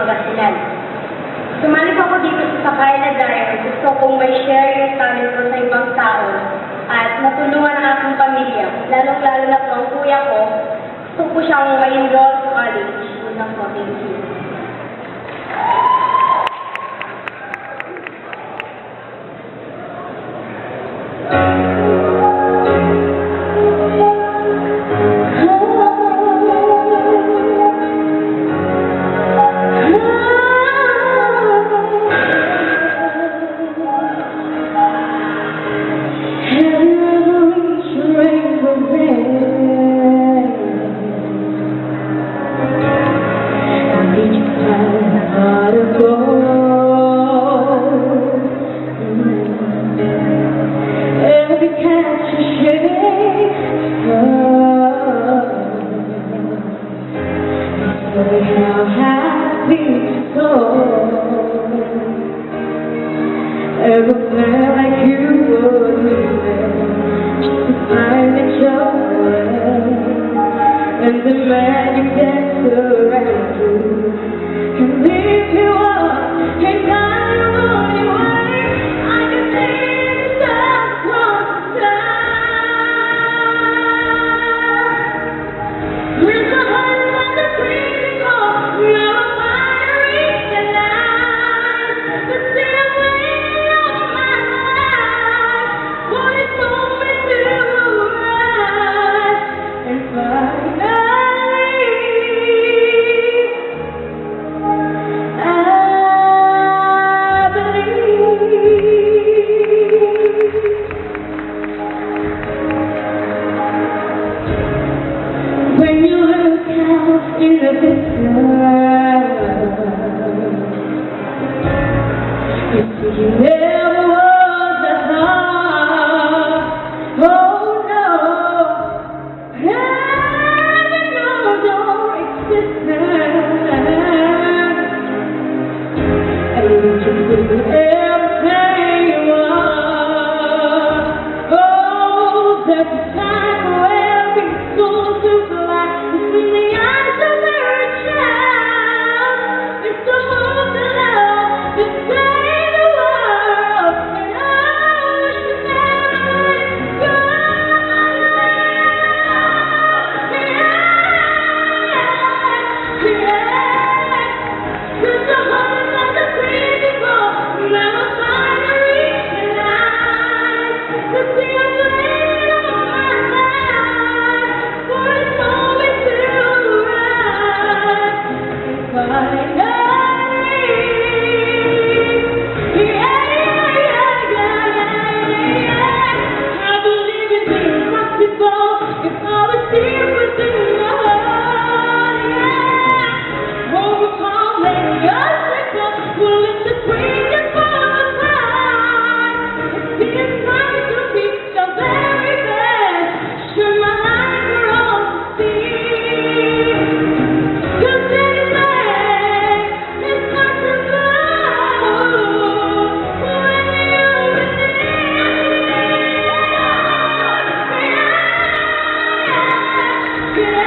Pangasinan. Sumali ako dito sa Sakay na Dyer. Gusto kong may share yung talent ko sa ibang tao at matulungan ang aking pamilya. Lalong-lalo na po ang kuya ko. Gusto ko siyang ma-enroll sa college. Unang po, thank you. How happy so ever felt like you would be there just to find that you're away and the man you dance around you can lift you up and guide you on your way. I can see the sun from the sky with the heart and the dream. When you look out in the distance, you see you never was a heart. Oh no, heaven knows your existence, and you just do everything you want. Oh, there's a time for every soul to fly. It's in the eyes of every child. It's the hope that love to save the world. And I wish to never let it go. Cause the heart of the beautiful never find a reason to see a flame on my life. For it's always too right. Finally, I believe it's impossible if all the secrets in your heart. Overcome and yourself will lift the creatures from the past. It's time to be the very best. Show my eyes for all to see. 'Cause anything is possible when you believe. Yeah.